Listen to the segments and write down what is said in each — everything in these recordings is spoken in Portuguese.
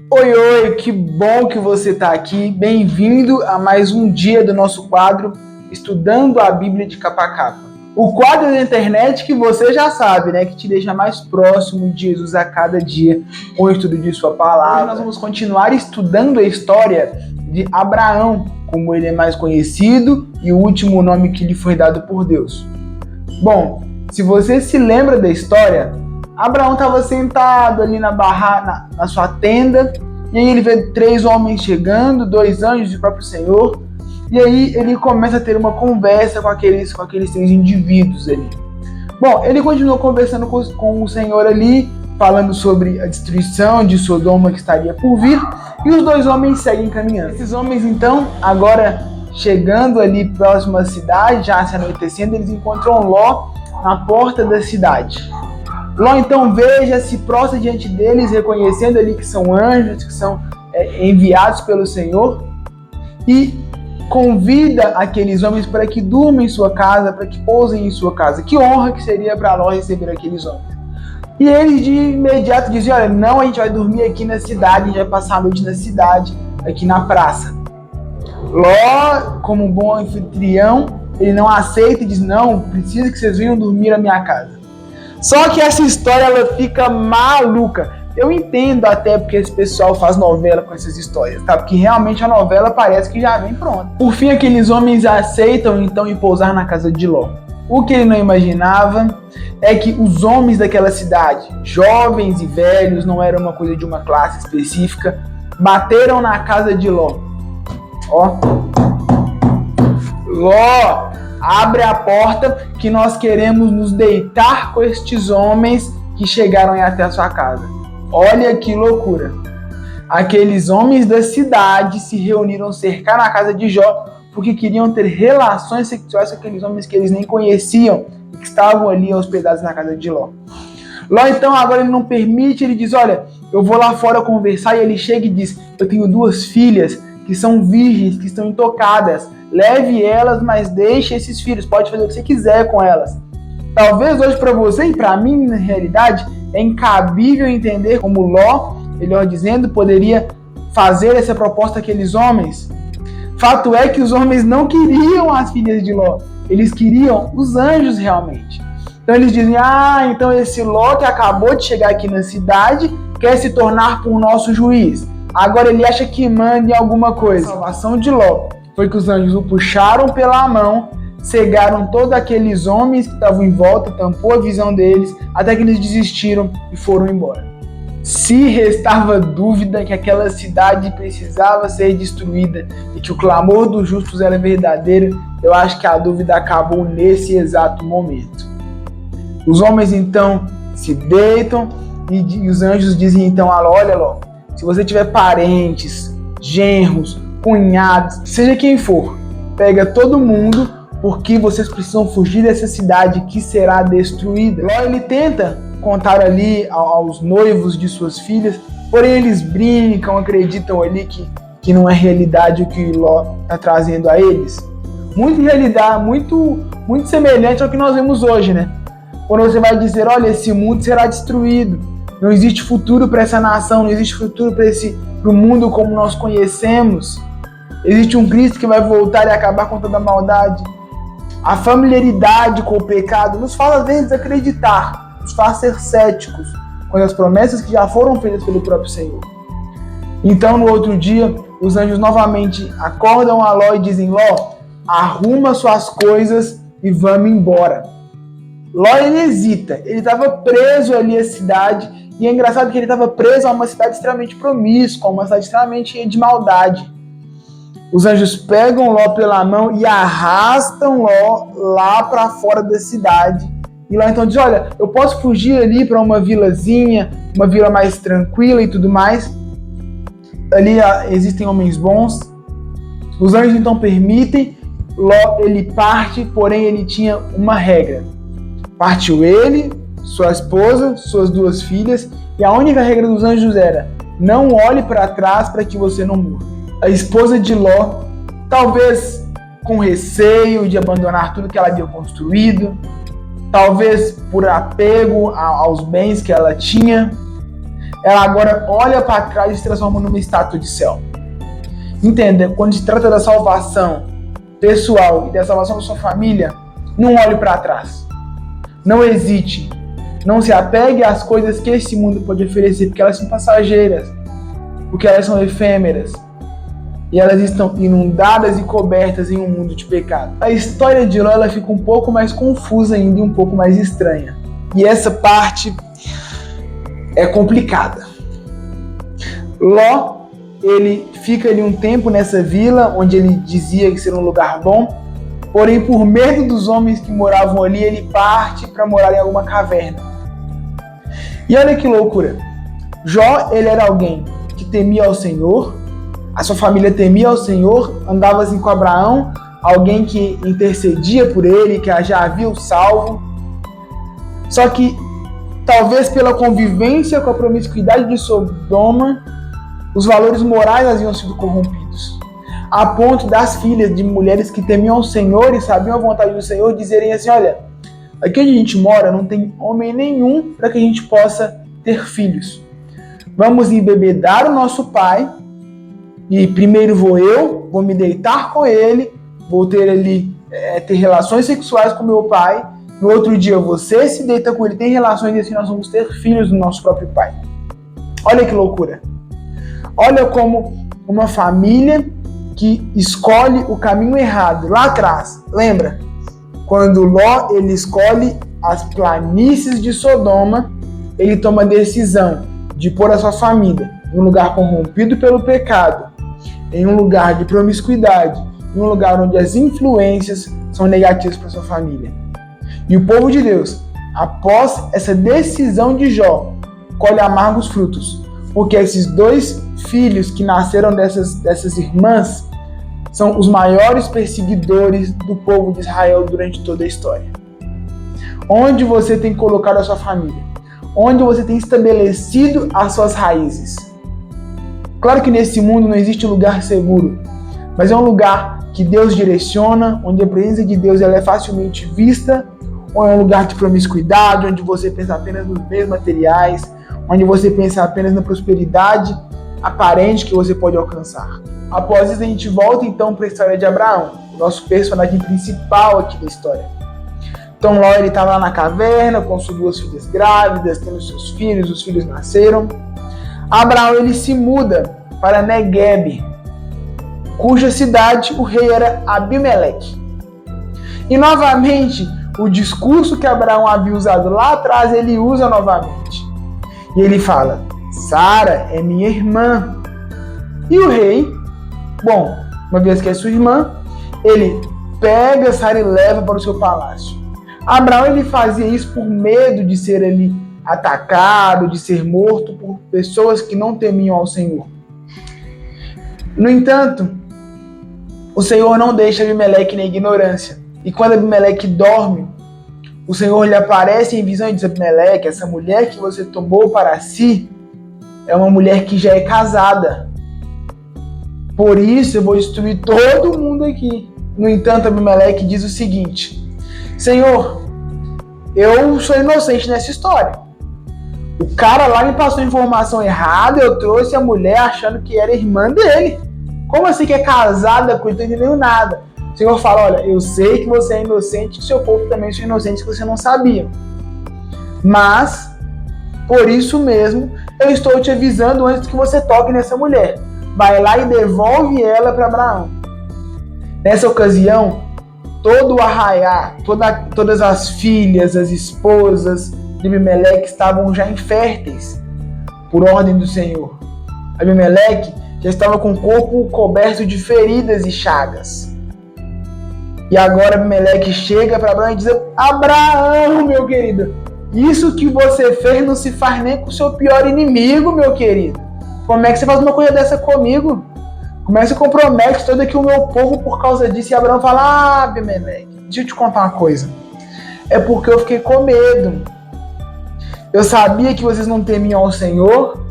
Oi, oi, que bom que você está aqui. Bem-vindo a mais um dia do nosso quadro Estudando a Bíblia de Capa a Capa. O quadro da internet que você já sabe, né? Que te deixa mais próximo de Jesus a cada dia com o estudo de sua palavra. Hoje nós vamos continuar estudando a história de Abraão, como ele é mais conhecido e o último nome que lhe foi dado por Deus. Bom, se você se lembra da história, Abraão estava sentado ali na sua tenda, e aí ele vê 3 homens chegando, 2 anjos do próprio Senhor, e aí ele começa a ter uma conversa com aqueles 3 indivíduos ali. Bom, ele continuou conversando com o Senhor ali, falando sobre a destruição de Sodoma que estaria por vir, e os 2 homens seguem caminhando. Esses homens então, agora chegando ali próximo à cidade, já se anoitecendo, eles encontram Ló na porta da cidade. Ló então se prostra diante deles, reconhecendo ali que são anjos, que são enviados pelo Senhor, e convida aqueles homens para que durmam em sua casa, para que pousem em sua casa. Que honra que seria para Ló receber aqueles homens. E eles de imediato dizem: olha, não, a gente vai dormir aqui na cidade, a gente vai passar a noite na cidade, aqui na praça. Ló, como um bom anfitrião, ele não aceita e diz: não, preciso que vocês venham dormir na minha casa. Só que essa história ela fica maluca. Eu entendo até porque esse pessoal faz novela com essas histórias, tá? Porque realmente a novela parece que já vem pronta. Por fim, aqueles homens aceitam então ir pousar na casa de Ló. O que ele não imaginava é que os homens daquela cidade, jovens e velhos, não era uma coisa de uma classe específica, bateram na casa de Ló. Ó. Ló, abre a porta que nós queremos nos deitar com estes homens que chegaram aí até a sua casa. Olha que loucura. Aqueles homens da cidade se reuniram cercar na casa de Jó porque queriam ter relações sexuais com aqueles homens que eles nem conheciam e que estavam ali hospedados na casa de Ló. Ló então agora ele não permite, ele diz: olha, eu vou lá fora conversar, e ele chega e diz: eu tenho 2 filhas que são virgens, que estão intocadas. Leve elas, mas deixe esses filhos. Pode fazer o que você quiser com elas. Talvez hoje para você e para mim, na realidade, é incabível entender como Ló, melhor dizendo, poderia fazer essa proposta àqueles homens. Fato é que os homens não queriam as filhas de Ló. Eles queriam os anjos realmente. Então eles dizem: então esse Ló que acabou de chegar aqui na cidade quer se tornar por nosso juiz. Agora ele acha que manda em alguma coisa. A salvação de Ló foi que os anjos o puxaram pela mão, cegaram todos aqueles homens que estavam em volta, tampou a visão deles, até que eles desistiram e foram embora. Se restava dúvida que aquela cidade precisava ser destruída e que o clamor dos justos era verdadeiro, eu acho que a dúvida acabou nesse exato momento. Os homens então se deitam e os anjos dizem então a Ló: olha Ló, se você tiver parentes, genros, cunhados, seja quem for, pega todo mundo, porque vocês precisam fugir dessa cidade que será destruída. Ló ele tenta contar ali aos noivos de suas filhas, porém eles brincam, acreditam ali que não é realidade o que Ló está trazendo a eles. Muito semelhante ao que nós vemos hoje, né? Quando você vai dizer: olha, esse mundo será destruído, não existe futuro para essa nação, não existe futuro para o mundo como nós conhecemos. Existe um Cristo que vai voltar e acabar com toda a maldade. A familiaridade com o pecado nos faz às vezes acreditar, nos faz ser céticos com as promessas que já foram feitas pelo próprio Senhor. Então no outro dia, os anjos novamente acordam a Ló e dizem: Ló, arruma suas coisas e vamos embora. Ló ele hesita, ele estava preso ali à cidade, e é engraçado que ele estava preso a uma cidade extremamente promíscua, uma cidade extremamente cheia de maldade. Os anjos pegam Ló pela mão e arrastam Ló lá para fora da cidade. E Ló então diz: olha, eu posso fugir ali para uma vilazinha, uma vila mais tranquila e tudo mais. Ali existem homens bons. Os anjos então permitem. Ló ele parte, porém ele tinha uma regra. Partiu ele, sua esposa, suas 2 filhas, e a única regra dos anjos era: não olhe para trás para que você não morra. A esposa de Ló, talvez com receio de abandonar tudo que ela havia construído, talvez por apego aos bens que ela tinha, ela agora olha para trás e se transforma numa estátua de céu. Entenda, quando se trata da salvação pessoal e da salvação da sua família, não olhe para trás. Não hesite. Não se apegue às coisas que esse mundo pode oferecer, porque elas são passageiras, porque elas são efêmeras. E elas estão inundadas e cobertas em um mundo de pecado. A história de Ló ela fica um pouco mais confusa ainda e um pouco mais estranha. E essa parte é complicada. Ló, ele fica ali um tempo nessa vila, onde ele dizia que seria um lugar bom, porém por medo dos homens que moravam ali, ele parte para morar em alguma caverna. E olha que loucura. Jó, ele era alguém que temia ao Senhor, a sua família temia ao Senhor, andava assim com Abraão, alguém que intercedia por ele, que já havia o salvo. Só que, talvez pela convivência com a promiscuidade de Sodoma, os valores morais haviam sido corrompidos. A ponto das filhas de mulheres que temiam ao Senhor e sabiam a vontade do Senhor dizerem assim, olha, aqui onde a gente mora não tem homem nenhum para que a gente possa ter filhos. Vamos embebedar o nosso pai, e primeiro vou me deitar com ele, vou ter relações sexuais com meu pai, no outro dia você se deita com ele, tem relações e assim nós vamos ter filhos do nosso próprio pai. Olha que loucura. Olha como uma família que escolhe o caminho errado. Lá atrás, lembra? Quando Ló ele escolhe as planícies de Sodoma, ele toma a decisão de pôr a sua família em um lugar corrompido pelo pecado, em um lugar de promiscuidade, em um lugar onde as influências são negativas para sua família. E o povo de Deus, após essa decisão de Jó, colhe amargos frutos, porque esses dois filhos que nasceram dessas irmãs são os maiores perseguidores do povo de Israel durante toda a história. Onde você tem colocado a sua família? Onde você tem estabelecido as suas raízes? Claro que nesse mundo não existe lugar seguro, mas é um lugar que Deus direciona, onde a presença de Deus ela é facilmente vista, ou é um lugar de promiscuidade, onde você pensa apenas nos bens materiais, onde você pensa apenas na prosperidade aparente que você pode alcançar. Após isso, a gente volta então para a história de Abraão, o nosso personagem principal aqui da história. Então Ló ele estava lá na caverna com suas duas filhas grávidas, tendo seus filhos, os filhos nasceram. Abraão ele se muda para Neguebe, cuja cidade o rei era Abimeleque. E novamente, o discurso que Abraão havia usado lá atrás, ele usa novamente. E ele fala, Sara é minha irmã. E o rei, bom, uma vez que é sua irmã, ele pega Sara e leva para o seu palácio. Abraão ele fazia isso por medo de ser ali atacado, de ser morto por pessoas que não temiam ao Senhor. No entanto, o Senhor não deixa Abimeleque na ignorância. E quando Abimeleque dorme, o Senhor lhe aparece em visão e diz, Abimeleque, essa mulher que você tomou para si é uma mulher que já é casada. Por isso eu vou destruir todo mundo aqui. No entanto, Abimeleque diz o seguinte, Senhor, eu sou inocente nessa história. O cara lá me passou informação errada, eu trouxe a mulher achando que era irmã dele. Como assim que é casada com ele? Não tô entendendo nada. O Senhor fala, olha, eu sei que você é inocente, que seu povo também é inocente, que você não sabia. Mas, por isso mesmo, eu estou te avisando antes que você toque nessa mulher. Vai lá e devolve ela para Abraão. Nessa ocasião, todo o arraiá, todas as filhas, as esposas de Abimeleque estavam já inférteis, por ordem do Senhor. Abimeleque já estava com o corpo coberto de feridas e chagas. E agora Abimeleque chega para Abraão e diz, Abraão, meu querido, isso que você fez não se faz nem com o seu pior inimigo, meu querido. Como é que você faz uma coisa dessa comigo? Como é que você compromete todo aqui o meu povo por causa disso? E Abraão fala, Abimeleque, deixa eu te contar uma coisa. É porque eu fiquei com medo. Eu sabia que vocês não temiam ao Senhor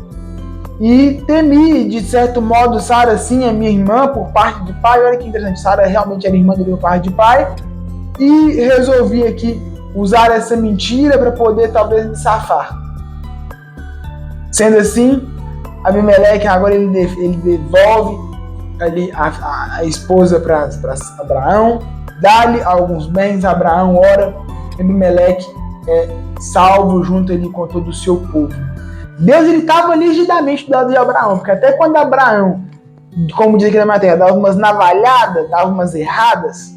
e temi, de certo modo, Sara sim é minha irmã por parte de pai. Olha que interessante, Sara realmente era irmã dele por parte de pai. E resolvi aqui usar essa mentira para poder talvez me safar. Sendo assim, Abimeleque agora ele devolve ali a esposa para Abraão, dá-lhe alguns bens, Abraão ora, Abimeleque é salvo junto ali com todo o seu povo. Deus estava rigidamente do lado de Abraão, porque até quando Abraão, como diz aqui na matéria, dava umas navalhadas, dava umas erradas,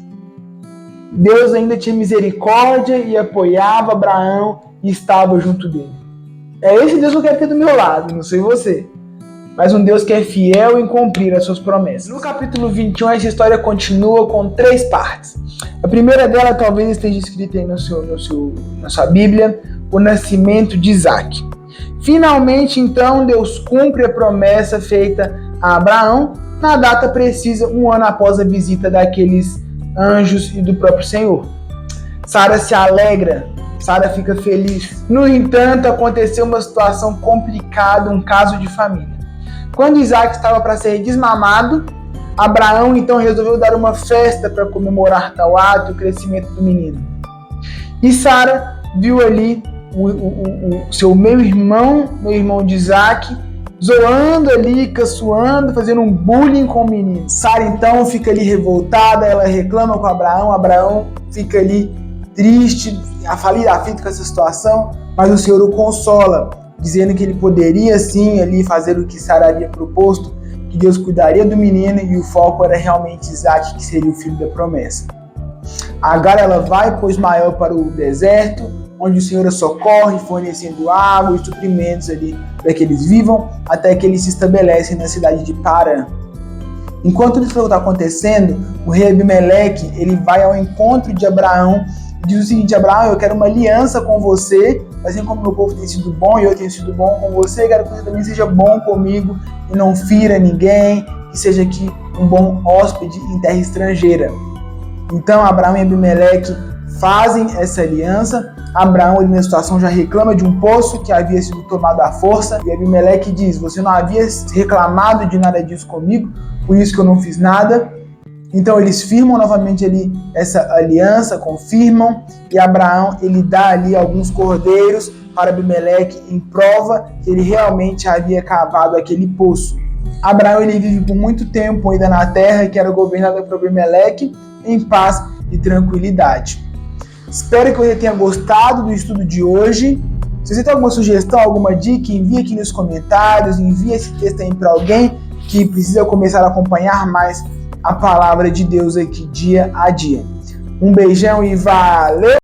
Deus ainda tinha misericórdia e apoiava Abraão e estava junto dele. É esse Deus que eu quero ter do meu lado, não sei você, mas um Deus que é fiel em cumprir as suas promessas. No capítulo 21, essa história continua com 3 partes. A primeira dela talvez esteja escrita aí na sua Bíblia, o nascimento de Isaac. Finalmente, então, Deus cumpre a promessa feita a Abraão na data precisa, 1 ano após a visita daqueles anjos e do próprio Senhor. Sara se alegra, Sara fica feliz. No entanto, aconteceu uma situação complicada, um caso de família. Quando Isaac estava para ser desmamado, Abraão então resolveu dar uma festa para comemorar tal ato, o crescimento do menino. E Sara viu ali o seu meu irmão de Isaac, zoando ali, caçoando, fazendo um bullying com o menino. Sara então fica ali revoltada, ela reclama com Abraão fica ali triste, aflito com essa situação, mas o Senhor o consola, dizendo que ele poderia sim ali fazer o que Sara havia proposto, que Deus cuidaria do menino e o foco era realmente Isaac, que seria o filho da promessa. Agar ela vai por Ismael para o deserto, onde o Senhor a socorre, fornecendo água e suprimentos ali para que eles vivam, até que eles se estabelecem na cidade de Parã. Enquanto isso está acontecendo, o rei Abimeleque ele vai ao encontro de Abraão e diz o seguinte: Abraão, eu quero uma aliança com você, assim como meu povo tem sido bom e eu tenho sido bom com você, quero que você também seja bom comigo e não fira ninguém, que seja aqui um bom hóspede em terra estrangeira. Então Abraão e Abimeleque fazem essa aliança. Abraão, ali na situação, já reclama de um poço que havia sido tomado à força, e Abimeleque diz: você não havia reclamado de nada disso comigo, por isso que eu não fiz nada. Então eles firmam novamente ali essa aliança, confirmam, e Abraão ele dá ali alguns cordeiros para Abimeleque em prova que ele realmente havia cavado aquele poço. Abraão ele vive por muito tempo ainda na terra que era governada por Abimeleque, em paz e tranquilidade. Espero que você tenha gostado do estudo de hoje. Se você tem alguma sugestão, alguma dica, envie aqui nos comentários, envie esse texto aí para alguém que precisa começar a acompanhar mais a palavra de Deus aqui dia a dia. Um beijão e valeu!